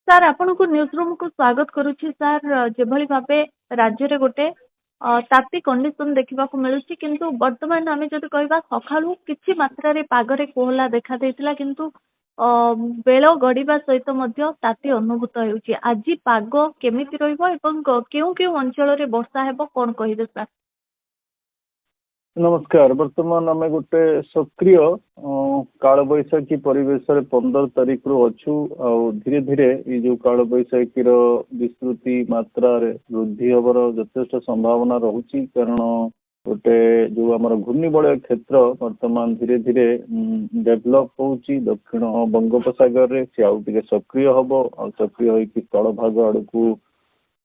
Sir ଆପଣଙ୍କୁ news ରୁମକୁ ସ୍ୱାଗତ କରୁଛି ସାର୍। ଯେଭଳି ଭାବେ ରାଜ୍ୟରେ ଗୋଟେ ତାତି କଣ୍ଡିସନ ଦେଖିବାକୁ ମିଳୁଛି, କିନ୍ତୁ ବର୍ତ୍ତମାନ ଆମେ ଯଦି କହିବା ସକାଳୁ କିଛି ମାତ୍ରାରେ ପାଗରେ କୋହଲା ଦେଖା ଦେଇଥିଲା, କିନ୍ତୁ ଅ ବେଳ ଗଡ଼ିବା ସହିତ ମଧ୍ୟ ତାତି ଅନୁଭୂତ ହେଉଛି। ଆଜି ପାଗ କେମିତି ରହିବ ଏବଂ କେଉଁ କେଉଁ ଅଞ୍ଚଳରେ ବର୍ଷା ହେବ, କଣ କହିବେ ସାର୍? ନମସ୍କାର। ବର୍ତ୍ତମାନ ଆମେ ଗୋଟେ ସକ୍ରିୟ କାଳବୈଶାଖୀ ପରିବେଶରେ 15 ତାରିଖରୁ ଅଛୁ। ଆଉ ଧୀରେ ଧୀରେ ଏଇ ଯୋଉ କାଳବୈଶାଖୀର ବିସ୍ତୃତି ମାତ୍ରାରେ ବୃଦ୍ଧି ହବାର ଯଥେଷ୍ଟ ସମ୍ଭାବନା ରହୁଛି, କାରଣ ଗୋଟେ ଯୋଉ ଆମର ଘୂର୍ଣ୍ଣିବଳୟ କ୍ଷେତ୍ର ବର୍ତ୍ତମାନ ଧୀରେ ଧୀରେ ଡେଭଲପ ହଉଛି ଦକ୍ଷିଣ ବଙ୍ଗୋପସାଗରରେ। ସେ ଆଉ ଟିକେ ସକ୍ରିୟ ହବ, ଆଉ ସକ୍ରିୟ ହେଇକି ସ୍ଥଳଭାଗ ଆଡକୁ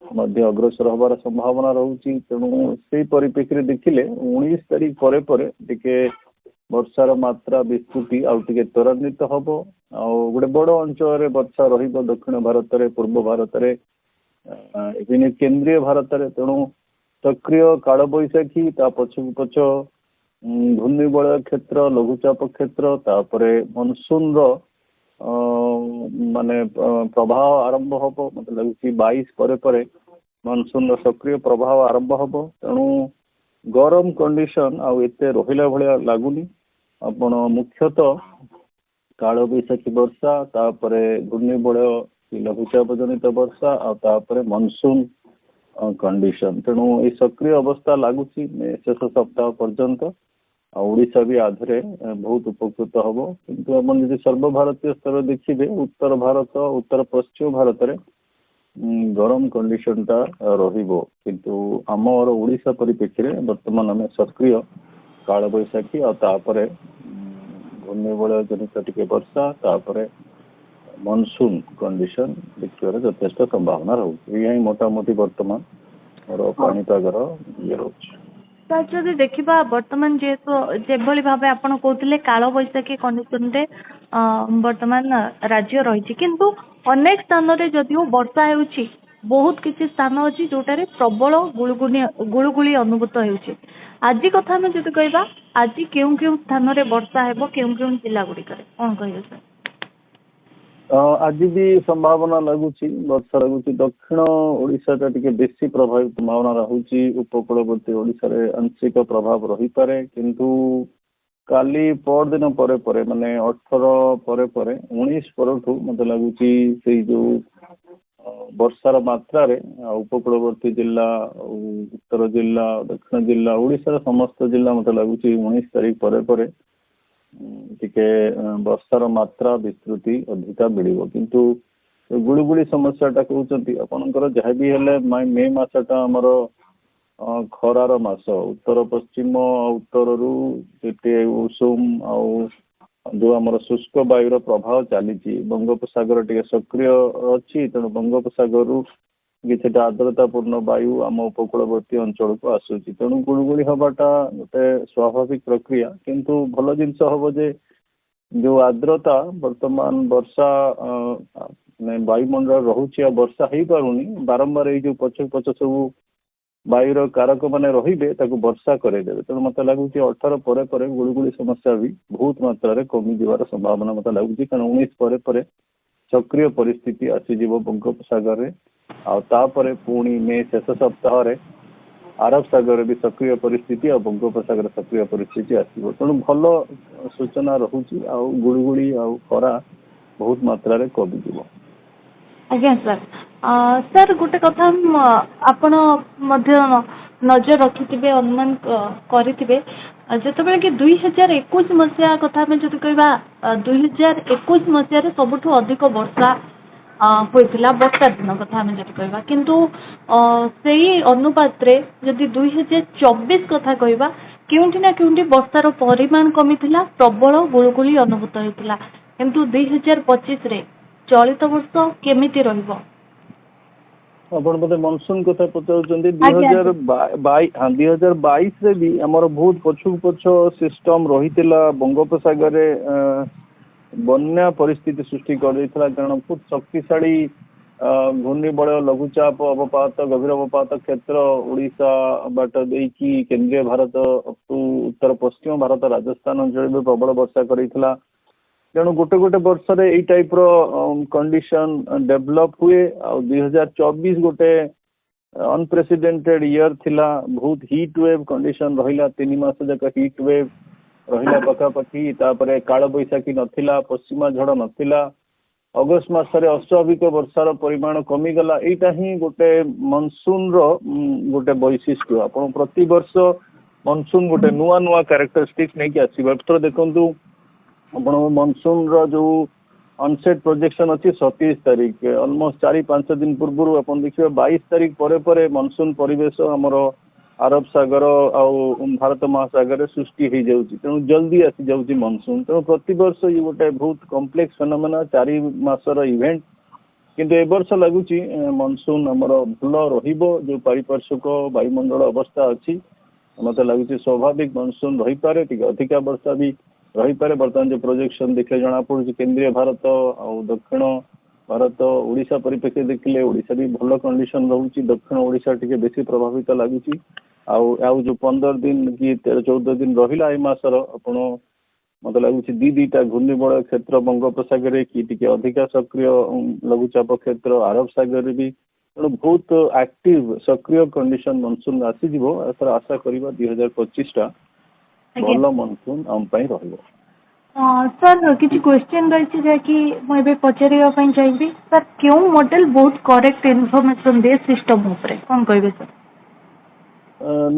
ମଧ୍ୟ ଅଗ୍ରସର ହବାର ସମ୍ଭାବନା ରହୁଛି। ତେଣୁ ସେଇ ପରିପ୍ରେକ୍ଷୀରେ ଦେଖିଲେ 19 ତାରିଖ ପରେ ପରେ ଟିକେ ବର୍ଷାର ମାତ୍ରା ବିସ୍ତୃତି ଆଉ ଟିକେ ତ୍ୱରାନ୍ୱିତ ହବ। ଆଉ ଗୋଟେ ବଡ ଅଞ୍ଚଳରେ ବର୍ଷା ରହିବ ଦକ୍ଷିଣ ଭାରତରେ, ପୂର୍ବ ଭାରତରେ, କେନ୍ଦ୍ରୀୟ ଭାରତରେ। ତେଣୁ ସକ୍ରିୟ କାଳବୈଶାଖୀ, ତା ପଛକୁ ପଛ ଘୂର୍ଣ୍ଣିବଳୟ କ୍ଷେତ୍ର, ଲଘୁଚାପ କ୍ଷେତ୍ର, ତାପରେ ମନସୁନର ମାନେ ପ୍ରବାହ ଆରମ୍ଭ ହବ। ମତେ ଲାଗୁଛି 22 ପରେ ପରେ ମନସୁନର ସକ୍ରିୟ ପ୍ରବାହ ଆରମ୍ଭ ହବ। ତେଣୁ ଗରମ କଣ୍ଡିସନ ଆଉ ଏତେ ରହିଲା ଭଳିଆ ଲାଗୁନି। ଆପଣ ମୁଖ୍ୟତଃ କାଳବୈଶାଖୀ ବର୍ଷା, ତାପରେ ଘୂର୍ଣ୍ଣିବଳୟ ଲଘୁଚାପ ଜନିତ ବର୍ଷା, ଆଉ ତାପରେ ମନସୁନ କଣ୍ଡିସନ। ତେଣୁ ଏଇ ସକ୍ରିୟ ଅବସ୍ଥା ଲାଗୁଛି ଶେଷ ସପ୍ତାହ ପର୍ଯ୍ୟନ୍ତ। ଆଉ ଓଡ଼ିଶା ବି ଆଧରେ ବହୁତ ଉପକୃତ ହବ। କିନ୍ତୁ ଆପଣ ଯଦି ସର୍ବଭାରତୀୟ ସ୍ତର ଦେଖିବେ, ଉତ୍ତର ଭାରତ, ଉତ୍ତର ପଶ୍ଚିମ ଭାରତରେ ଗରମ କଣ୍ଡିସନଟା ରହିବ। କିନ୍ତୁ ଆମର ଓଡ଼ିଶା ପରିପ୍ରେକ୍ଷୀରେ ବର୍ତ୍ତମାନ ଆମେ ସକ୍ରିୟ କାଳବୈଶାଖୀ ଆଉ ତାପରେ ଘୂର୍ଣ୍ଣିବଳୟ ଜନିତ ଟିକେ ବର୍ଷା, ତାପରେ ମନସୁନ କଣ୍ଡିସନ ଦେଖିବାର ଯଥେଷ୍ଟ ସମ୍ଭାବନା ରହୁଛି। ଏଇଆ ହିଁ ମୋଟାମୋଟି ବର୍ତ୍ତମାନ ମୋର ପାଣିପାଗର ଇଏ ରହୁଛି। ସାର୍ ଯଦି ଦେଖିବା ବର୍ତ୍ତମାନ ଯେଭଳି ଭାବେ ଆପଣ କହୁଥିଲେ କାଳବୈଶାଖୀ କଣ୍ଡିସନରେ ବର୍ତ୍ତମାନ ରାଜ୍ୟ ରହିଛି, କିନ୍ତୁ ଅନେକ ସ୍ଥାନରେ ଯଦିଓ ବର୍ଷା ହେଉଛି, ବହୁତ କିଛି ସ୍ଥାନ ଅଛି ଯୋଉଟାରେ ପ୍ରବଳ ଗୁଳୁଗୁଳି ଅନୁଭୂତ ହେଉଛି। ଆଜି କଥା ଆମେ ଯଦି କହିବା, ଆଜି କେଉଁ କେଉଁ ସ୍ଥାନରେ ବର୍ଷା ହେବ, କେଉଁ କେଉଁ ଜିଲ୍ଲା ଗୁଡ଼ିକରେ, କଣ କହିବେ ସାର୍? ଆଜି ବି ସମ୍ଭାବନା ଲାଗୁଛି, ବର୍ଷା ଲାଗୁଛି। ଦକ୍ଷିଣ ଓଡ଼ିଶାଟା ଟିକେ ବେଶୀ ପ୍ରଭାବିତ ସମ୍ଭାବନା ରହୁଛି। ଉପକୂଳବର୍ତ୍ତୀ ଓଡ଼ିଶାରେ ଆଂଶିକ ପ୍ରଭାବ ରହିପାରେ, କିନ୍ତୁ କାଲି ପରଦିନ ପରେ ପରେ ମାନେ 18 ପରେ ପରେ 19 ପରଠୁ ମତେ ଲାଗୁଛି ସେଇ ଯୋଉ ବର୍ଷାର ମାତ୍ରାରେ ଉପକୂଳବର୍ତ୍ତୀ ଜିଲ୍ଲା, ଉତ୍ତର ଜିଲ୍ଲା, ଦକ୍ଷିଣ ଜିଲ୍ଲା, ଓଡ଼ିଶାର ସମସ୍ତ ଜିଲ୍ଲା ମତେ ଲାଗୁଛି 19 ତାରିଖ ପରେ ପରେ ଟିକେ ବର୍ଷାର ମାତ୍ରା ବିସ୍ତୃତି ଅଧିକା ମିଳିବ। କିନ୍ତୁ ଗୁଳୁଗୁଳି ସମସ୍ୟାଟା କହୁଛନ୍ତି ଆପଣଙ୍କର, ଯାହା ବି ହେଲେ ମେ ମାସଟା ଆମର ଖରାର ମାସ। ଉତ୍ତର ପଶ୍ଚିମ ଉତ୍ତରରୁ ଟିକେ ଉଷୁମ ଆଉ ଯୋଉ ଆମର ଶୁଷ୍କ ବାୟୁର ପ୍ରଭାବ ଚାଲିଛି, ବଙ୍ଗୋପସାଗର ଟିକେ ସକ୍ରିୟ ଅଛି। ତେଣୁ ବଙ୍ଗୋପସାଗରରୁ କିଛିଟା ଆର୍ଦ୍ରତାପୂର୍ଣ୍ଣ ବାୟୁ ଆମ ଉପକୂଳବର୍ତ୍ତୀ ଅଞ୍ଚଳକୁ ଆସୁଛି। ତେଣୁ ଗୁଳୁଗୁଳି ହବାଟା ଗୋଟେ ସ୍ୱାଭାବିକ ପ୍ରକ୍ରିୟା। କିନ୍ତୁ ଭଲ ଜିନିଷ ହବ ଯେ ଯୋଉ ଆର୍ଦ୍ରତା ବର୍ତ୍ତମାନ ବର୍ଷା ବାୟୁମଣ୍ଡଳ ରହୁଛି ଆଉ ବର୍ଷା ହେଇପାରୁନି, ବାରମ୍ବାର ଏଇ ଯୋଉ ପଛ ସବୁ ବାୟୁର କାରକ ମାନେ ରହିବେ, ତାକୁ ବର୍ଷା କରେଇଦେବେ। ତେଣୁ ମତେ ଲାଗୁଛି 18 ପରେ ପରେ ଗୁଳୁଗୁଳି ସମସ୍ୟା ବି ବହୁତ ମାତ୍ରାରେ କମିଯିବାର ସମ୍ଭାବନା ମତେ ଲାଗୁଛି। କାରଣ 19 ପରେ ପରେ ସକ୍ରିୟ ପରିସ୍ଥିତି ଆସିଯିବ ବଙ୍ଗୋପସାଗରରେ। ଆଉ ତାପରେ ପୁଣି ମେ ଶେଷ ସପ୍ତାହରେ ଆରବ ସାଗରରେ ବି ସକ୍ରିୟ ପରିସ୍ଥିତି ଆଉ ବଙ୍ଗୋପସାଗର ସକ୍ରିୟ ପରିସ୍ଥିତି ଆସିବ। ତେଣୁ ଭଲ ସୂଚନା ରହୁଛି, ଆଉ ଗୁଳୁଗୁଳି ଆଉ ଖରା ବହୁତ ମାତ୍ରାରେ କମିଯିବ। ଆଜ୍ଞା ସାର୍। ସାର୍ ଗୋଟେ କଥା ଆପଣ ମଧ୍ୟ ନଜର ରଖିଥିବେ, ଅନୁମାନ କରିଥିବେ, ଯେତେବେଳେ କି 2021 ମସିହା କଥା ଆମେ ଯଦି କହିବା, 2021 ମସିହାରେ ସବୁଠୁ ଅଧିକ ବର୍ଷା ହୋଇଥିଲା, ବର୍ଷା ଦିନ କଥା ଆମେ ଯଦି କହିବା। କିନ୍ତୁ ସେଇ ଅନୁପାତରେ ଯଦି 2024 କଥା କହିବା, କେଉଁଠି ନା କେଉଁଠି ବର୍ଷାର ପରିମାଣ କମିଥିଲା, ପ୍ରବଳ ଗୁଳୁଗୁଳି ଅନୁଭୂତ ହୋଇଥିଲା। କିନ୍ତୁ 2025ରେ ଚଳିତ ବର୍ଷ କେମିତି ରହିବ? ଆପଣ ବୋଧେ ମନସୁନ କଥା ପଚାରୁଛନ୍ତି। 2022ରେ ବି ଆମର ବହୁତ ପଛକୁ ପଛ ସିଷ୍ଟମ ରହିଥିଲା ବଙ୍ଗୋପସାଗରରେ, ବନ୍ୟା ପରିସ୍ଥିତି ସୃଷ୍ଟି କରିଦେଇଥିଲା। କାରଣ ବହୁତ ଶକ୍ତିଶାଳୀ ଘୂର୍ଣ୍ଣିବଳୟ, ଲଘୁଚାପ, ଅବପାତ, ଗଭୀର ଅବପାତ କ୍ଷେତ୍ର ଓଡ଼ିଶା ବାଟ ଦେଇକି କେନ୍ଦ୍ରୀୟ ଭାରତ, ଉତ୍ତର ପଶ୍ଚିମ ଭାରତ, ରାଜସ୍ଥାନ ଅଞ୍ଚଳରେ ବି ପ୍ରବଳ ବର୍ଷା କରିଥିଲା। ତେଣୁ ଗୋଟେ ଗୋଟେ ବର୍ଷରେ ଏଇ ଟାଇପ ର କଣ୍ଡିସନ ଡେଭଲପ ହୁଏ। ଆଉ 2024 ଗୋଟେ ଅନପ୍ରେସିଡେଣ୍ଟେଡ ଇୟର ଥିଲା। ବହୁତ ହିଟ୍ ୱେଭ କଣ୍ଡିସନ ରହିଲା, 3 ମାସ ଯାକ ହିଟ୍ ୱେଭ ରହିଲା ପାଖାପାଖି। ତାପରେ କାଳବୈଶାଖୀ ନଥିଲା, ପଶ୍ଚିମା ଝଡ଼ ନଥିଲା। ଅଗଷ୍ଟ ମାସରେ ଅସ୍ୱାଭାବିକ ବର୍ଷାର ପରିମାଣ କମିଗଲା। ଏଇଟା ହିଁ ଗୋଟେ ମନସୁନର ଗୋଟେ ବୈଶିଷ୍ଟ୍ୟ। ଆପଣ ପ୍ରତିବର୍ଷ ମନସୁନ ଗୋଟେ ନୂଆ ନୂଆ କ୍ୟାରେକ୍ଟରିଷ୍ଟିକ୍ସ ନେଇକି ଆସିବ। ଏଥର ଦେଖନ୍ତୁ ଆପଣ ମନସୁନର ଯୋଉ ଅନସେଟ୍ ପ୍ରୋଜେକ୍ସନ ଅଛି 27 ତାରିଖ, ଅଲମୋଷ୍ଟ 4-5 ଦିନ ପୂର୍ବରୁ ଆପଣ ଦେଖିବେ 22 ତାରିଖ ପରେ ମନସୁନ ପରିବେଶ ଆମର ଆରବ ସାଗର ଆଉ ଭାରତ ମହାସାଗରରେ ସୃଷ୍ଟି ହେଇଯାଉଛି। ତେଣୁ ଜଲ୍ଦି ଆସିଯାଉଛି ମନସୁନ। ତେଣୁ ପ୍ରତିବର୍ଷ ଇଏ ଗୋଟେ ବହୁତ କମ୍ପ୍ଲେକ୍ସ ଫେନୋମେନା, 4 ମାସର ଇଭେଣ୍ଟ। କିନ୍ତୁ ଏ ବର୍ଷ ଲାଗୁଛି ମନସୁନ ଆମର ଭଲ ରହିବ। ଯୋଉ ପାରିପାର୍ଶ୍ୱିକ ବାୟୁମଣ୍ଡଳ ଅବସ୍ଥା ଅଛି ମତେ ଲାଗୁଛି ସ୍ୱାଭାବିକ ମନସୁନ ରହିପାରେ, ଟିକେ ଅଧିକା ବର୍ଷା ବି ରହିପାରେ। ବର୍ତ୍ତମାନ ଯୋଉ ପ୍ରୋଜେକ୍ସନ ଦେଖିଲେ ଜଣାପଡୁଛି କେନ୍ଦ୍ରୀୟ ଭାରତ ଆଉ ଦକ୍ଷିଣ ଭାରତ ଓଡ଼ିଶା ପରିପ୍ରେକ୍ଷୀରେ ଦେଖିଲେ ଓଡ଼ିଶା ବି ଭଲ କଣ୍ଡିସନ ରହୁଛି। ଦକ୍ଷିଣ ଓଡ଼ିଶା ଟିକେ ବେଶୀ ପ୍ରଭାବିତ ଲାଗୁଛି। ଆଉ ଯୋଉ 15 ଦିନ କି 13-14 ଦିନ ରହିଲା ଏ ମାସର, ଆପଣ ମତେ ଲାଗୁଛି ଦିଟା ଘୂର୍ଣ୍ଣିବଳୟ କ୍ଷେତ୍ର ବଙ୍ଗୋପସାଗରରେ କି ଟିକେ ଅଧିକା ସକ୍ରିୟ ଲଘୁଚାପ କ୍ଷେତ୍ର ଆରବ ସାଗରରେ ବି। ତେଣୁ ବହୁତ ଆକ୍ଟିଭ ସକ୍ରିୟ କଣ୍ଡିସନ ମନସୁନ ଆସିଯିବ। ଏଥର ଆଶା କରିବା 2025ଟା ଭଲ ମନସୁନ ଆମ ପାଇଁ ରହିବ। ସାର୍ କିଛି କ୍ୱେଶ୍ଚନ ରହିଛି ଯାହାକି ମୁଁ ଏବେ ପଚାରିବା ପାଇଁ ଚାହିଁବି। ସାର୍ କେଉଁ ମଡେଲ ବହୁତ କରେକ୍ଟ ଇନଫର୍ମେସନ ଦିଏ ସିଷ୍ଟମ ଉପରେ, କ'ଣ କହିବେ ସାର୍?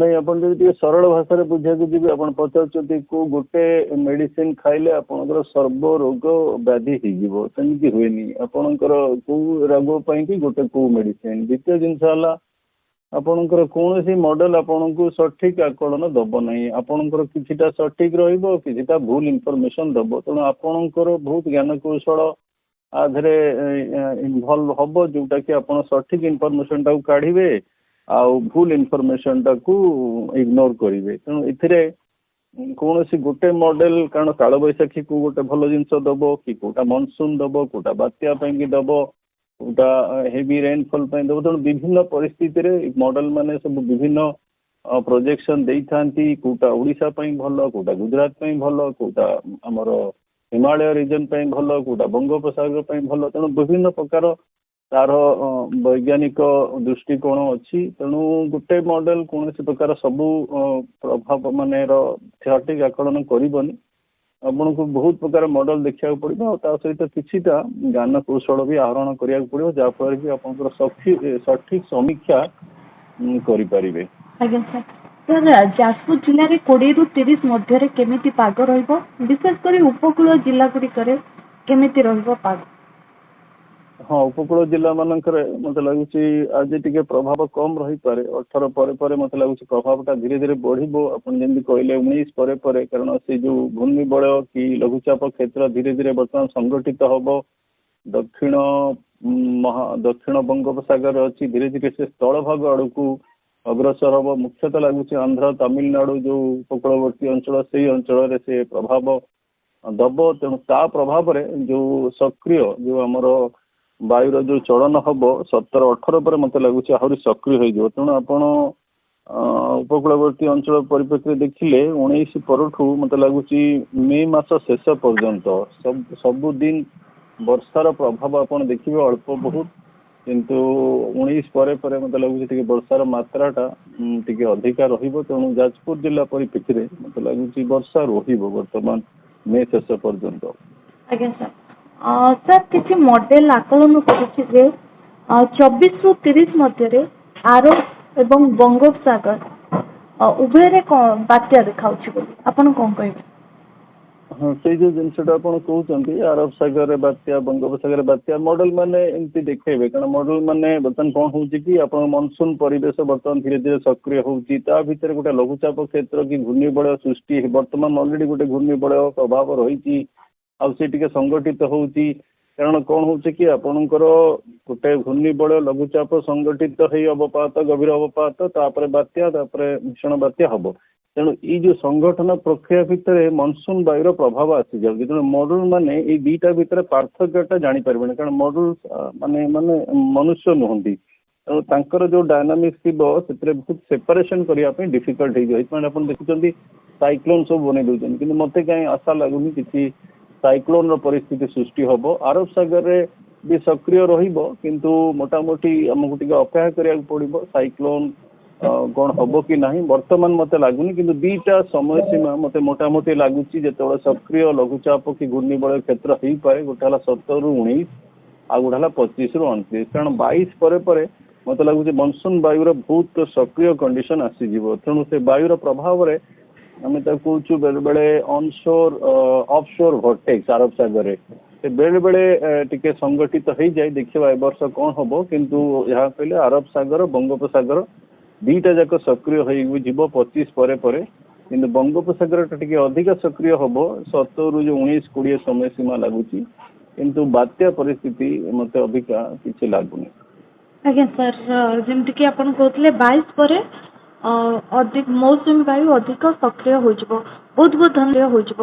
ନାଇଁ, ଆପଣ ଯଦି ଟିକେ ସରଳ ଭାଷାରେ ବୁଝିବାକୁ ଯିବେ, ଆପଣ ପଚାରୁଛନ୍ତି କୋଉ ଗୋଟେ ମେଡିସିନ ଖାଇଲେ ଆପଣଙ୍କର ସର୍ବ ରୋଗ ବ୍ୟାଧି ହେଇଯିବ। ସେମିତି ହୁଏନି। ଆପଣଙ୍କର କୋଉ ରୋଗ ପାଇଁ କି ଗୋଟେ କୋଉ ମେଡିସିନ। ଦ୍ୱିତୀୟ ଜିନିଷ ହେଲା ଆପଣଙ୍କର କୌଣସି ମଡେଲ ଆପଣଙ୍କୁ ସଠିକ ଆକଳନ ଦବ ନାହିଁ। ଆପଣଙ୍କର କିଛିଟା ସଠିକ ରହିବ, କିଛିଟା ଭୁଲ ଇନଫର୍ମେସନ ଦବ। ତେଣୁ ଆପଣଙ୍କର ବହୁତ ଜ୍ଞାନ କୌଶଳ ଆ ଦେହରେ ଇନଭଲ୍ଭ ହବ, ଯୋଉଟା କି ଆପଣ ସଠିକ ଇନଫର୍ମେସନ ଟାକୁ କାଢିବେ ଆଉ ଭୁଲ ଇନଫର୍ମେସନ ଟାକୁ ଇଗ୍ନୋର କରିବେ। ତେଣୁ ଏଥିରେ କୌଣସି ଗୋଟେ ମଡେଲ, କାରଣ କାଳବୈଶାଖୀ କୁ ଗୋଟେ ଭଲ ଜିନିଷ ଦବ, କି କୋଉଟା ମନସୁନ ଦବ, କୋଉଟା ବାତ୍ୟା ପାଇଁକି ଦବ, କୋଉଟା ହେଭି ରେନଫଲ ପାଇଁ ଦବ। ତେଣୁ ବିଭିନ୍ନ ପରିସ୍ଥିତିରେ ମଡେଲ ମାନେ ସବୁ ବିଭିନ୍ନ ପ୍ରୋଜେକ୍ସନ ଦେଇଥାନ୍ତି। କୋଉଟା ଓଡ଼ିଶା ପାଇଁ ଭଲ, କୋଉଟା ଗୁଜରାଟ ପାଇଁ ଭଲ, କୋଉଟା ଆମର ହିମାଳୟ ରିଜନ ପାଇଁ ଭଲ, କୋଉଟା ବଙ୍ଗୋପସାଗର ପାଇଁ ଭଲ। ତେଣୁ ବିଭିନ୍ନ ପ୍ରକାର ତାର ବୈଜ୍ଞାନିକ ଦୃଷ୍ଟିକୋଣ ଅଛି। ତେଣୁ ଗୋଟେ ମଡେଲ କୌଣସି ପ୍ରକାର ସବୁ ପ୍ରଭାବ ମାନେର ସଠିକ ଆକଳନ କରିବନି। ଆପଣଙ୍କୁ ବହୁତ ପ୍ରକାର ମଡେଲ ଦେଖିବାକୁ ପଡିବ, ଆଉ ତା ସହିତ କିଛିଟା ଜ୍ଞାନ କୌଶଳ ବି ଆହରଣ କରିବାକୁ ପଡିବ, ଯାହାଫଳରେ କି ଆପଣଙ୍କର ସଠିକ ସମୀକ୍ଷା କରିପାରିବେ। ଆଜ୍ଞା ସାର୍। ସାର୍ ଯାଜପୁର ଜିଲ୍ଲାରେ 20ରୁ 30 ମଧ୍ୟରେ କେମିତି ପାଗ ରହିବ? ବିଶେଷ କରି ଉପକୂଳ ଜିଲ୍ଲା ଗୁଡ଼ିକରେ କେମିତି ରହିବ ପାଗ? ହଁ, ଉପକୂଳ ଜିଲ୍ଲା ମାନଙ୍କରେ ମତେ ଲାଗୁଛି ଆଜି ଟିକେ ପ୍ରଭାବ କମ ରହିପାରେ। 18 ପରେ ମତେ ଲାଗୁଛି ପ୍ରଭାବଟା ଧୀରେ ଧୀରେ ବଢିବ। ଆପଣ ଯେମିତି କହିଲେ 19 ପରେ, କାରଣ ସେ ଯୋଉ ଘୂର୍ଣ୍ଣିବଳୟ କି ଲଘୁଚାପ କ୍ଷେତ୍ର ଧୀରେ ଧୀରେ ବର୍ତ୍ତମାନ ସଂଗଠିତ ହବ। ଦକ୍ଷିଣ ବଙ୍ଗୋପସାଗର ଅଛି, ଧୀରେ ଧୀରେ ସେ ସ୍ଥଳ ଭାଗ ଆଡକୁ ଅଗ୍ରସର ହବ। ମୁଖ୍ୟତଃ ଲାଗୁଛି ଆନ୍ଧ୍ର ତାମିଲନାଡୁ ଯୋଉ ଉପକୂଳବର୍ତ୍ତୀ ଅଞ୍ଚଳ, ସେଇ ଅଞ୍ଚଳରେ ସେ ପ୍ରଭାବ ଦବ। ତେଣୁ ତା ପ୍ରଭାବରେ ଯୋଉ ସକ୍ରିୟ ଯୋଉ ଆମର ବାୟୁର ଯୋଉ ଚଳନ ହବ 17-18 ପରେ ମତେ ଲାଗୁଛି ଆହୁରି ସକ୍ରିୟ ହେଇଯିବ। ତେଣୁ ଆପଣ ଉପକୂଳବର୍ତ୍ତୀ ଅଞ୍ଚଳ ପରିପ୍ରେକ୍ଷୀରେ ଦେଖିଲେ 19 ପରଠୁ ମତେ ଲାଗୁଛି ମେ ମାସ ଶେଷ ପର୍ଯ୍ୟନ୍ତ ସବୁଦିନ ବର୍ଷାର ପ୍ରଭାବ ଆପଣ ଦେଖିବେ ଅଳ୍ପ ବହୁତ। କିନ୍ତୁ 19 ପରେ ମତେ ଲାଗୁଛି ଟିକେ ବର୍ଷାର ମାତ୍ରାଟା ଟିକେ ଅଧିକା ରହିବ। ତେଣୁ ଯାଜପୁର ଜିଲ୍ଲା ପରିପ୍ରେକ୍ଷୀରେ ମତେ ଲାଗୁଛି ବର୍ଷା ରହିବ ବର୍ତ୍ତମାନ ମେ ଶେଷ ପର୍ଯ୍ୟନ୍ତ। ଆଜ୍ଞା ସାର୍। ସାର୍ କିଛି ମଡେଲ ଆକଳନ କରୁଛି ଯେ 24ରୁ 30 ମଧ୍ୟରେ ଆରବ ଏବଂ ବଙ୍ଗୋପସାଗର ଉଭୟରେ ବାତ୍ୟା ଦେଖାଉଛି ବୋଲି ଆପଣ କ'ଣ କହିବେ? ହଁ, ସେଇ ଯୋଉ ଜିନିଷଟା ଆପଣ କହୁଛନ୍ତି ଆରବ ସାଗରରେ ବାତ୍ୟା, ବଙ୍ଗୋପସାଗରରେ ବାତ୍ୟା, ମଡେଲ ମାନେ ଏମିତି ଦେଖେଇବେ। କାରଣ ମଡେଲ ମାନେ ବର୍ତ୍ତମାନ କ'ଣ ହଉଛି କି ଆପଣ ମନସୁନ ପରିବେଶ ବର୍ତ୍ତମାନ ଧୀରେ ଧୀରେ ସକ୍ରିୟ ହଉଛି। ତା ଭିତରେ ଗୋଟେ ଲଘୁଚାପ କ୍ଷେତ୍ର କି ଘୂର୍ଣ୍ଣିବଳୟ ସୃଷ୍ଟି, ବର୍ତ୍ତମାନ ଅଲରେଡି ଗୋଟେ ଘୂର୍ଣ୍ଣିବଳୟ ପ୍ରଭାବ ରହିଛି, ଆଉ ସେ ଟିକେ ସଂଗଠିତ ହଉଛି। କାରଣ କ'ଣ ହଉଛି କି ଆପଣଙ୍କର ଗୋଟେ ଘୂର୍ଣ୍ଣିବଳୟ ଲଘୁଚାପ ସଂଗଠିତ ହେଇ ଅବପାତ, ଗଭୀର ଅବପାତ, ତାପରେ ବାତ୍ୟା, ତାପରେ ଭୀଷଣ ବାତ୍ୟା ହବ। ତେଣୁ ଏଇ ଯୋଉ ସଂଗଠନ ପ୍ରକ୍ରିୟା ଭିତରେ ମନସୁନ ବାୟୁର ପ୍ରଭାବ ଆସିଯାଉଛି। ତେଣୁ ମଡେଲ ମାନେ ଏଇ ଦିଟା ଭିତରେ ପାର୍ଥକ୍ୟଟା ଜାଣିପାରିବେନି, କାରଣ ମଡେଲ ମାନେ ମନୁଷ୍ୟ ନୁହନ୍ତି। ତେଣୁ ତାଙ୍କର ଯୋଉ ଡାଇନାମିକ୍ସ ଥିବ ସେଥିରେ ବହୁତ ସେପାରେସନ କରିବା ପାଇଁ ଡିଫିକଲ୍ଟ ହେଇଯିବ। ଏଇଥିପାଇଁ ଆପଣ ଦେଖୁଛନ୍ତି ସାଇକ୍ଲୋନ ସବୁ ବନେଇ ଦଉଛନ୍ତି, କିନ୍ତୁ ମତେ କାହିଁ ଆଶା ଲାଗୁନି କିଛି ସାଇକ୍ଲୋନ ର ପରିସ୍ଥିତି ସୃଷ୍ଟି ହବ। ଆରବ ସାଗରରେ ବି ସକ୍ରିୟ ରହିବ, କିନ୍ତୁ ମୋଟାମୋଟି ଆମକୁ ଟିକେ ଅପେକ୍ଷା କରିବାକୁ ପଡିବ ସାଇକ୍ଲୋନ କଣ ହବ କି ନାହିଁ ବର୍ତ୍ତମାନ ମତେ ଲାଗୁନି, କିନ୍ତୁ ଦିଟା ସମୟ ସୀମା ମତେ ମୋଟାମୋଟି ଲାଗୁଛି ଯେତେବେଳେ ସକ୍ରିୟ ଲଘୁଚାପ କି ଘୂର୍ଣ୍ଣିବଳୟ କ୍ଷେତ୍ର ହେଇପାରେ। ଗୋଟେ ହେଲା 17 ରୁ 19 ଆଉ ଗୋଟେ ହେଲା 25 ରୁ 29, କାରଣ 22 ପରେ ପରେ ମତେ ଲାଗୁଛି ମନସୁନ ବାୟୁର ବହୁତ ସକ୍ରିୟ କଣ୍ଡିସନ ଆସିଯିବ। ତେଣୁ ସେ ବାୟୁର ପ୍ରଭାବରେ ଆମେ ତାକୁ କହୁଛୁ ବେଳେ ବେଳେ ଅନସୋର ଅଫସୋର ଭର୍ଟେକ୍ସ ଆରବ ସାଗରରେ ସେ ବେଳେ ବେଳେ ଟିକେ ସଂଗଠିତ ହେଇଯାଏ। ଦେଖିବା ଏ ବର୍ଷ କଣ ହବ, କିନ୍ତୁ ଏହା କହିଲେ ଆରବ ସାଗର ବଙ୍ଗୋପସାଗର ଦିଟା ଯାକ ସକ୍ରିୟ ହେଇଯିବ 25 ପରେ ପରେ, କିନ୍ତୁ ବଙ୍ଗୋପସାଗରଟା ଟିକେ ଅଧିକ ସକ୍ରିୟ ହବ 17 ରୁ 19-20 ସମୟ ସୀମା ଲାଗୁଛି, କିନ୍ତୁ ବାତ୍ୟା ପରିସ୍ଥିତି ମତେ ଅଧିକା କିଛି ଲାଗୁନି। ଆଜ୍ଞା ସାର୍, ଯେମିତିକି ଆପଣ କହୁଥିଲେ 22 ପରେ ଅଧିକ ମୌସୁମୀ ବାୟୁ ଅଧିକ ସକ୍ରିୟ ହୋଇଯିବ, ବହୁତ ବହୁତ ଧନ୍ୟବାଦ ହୋଇଯିବ।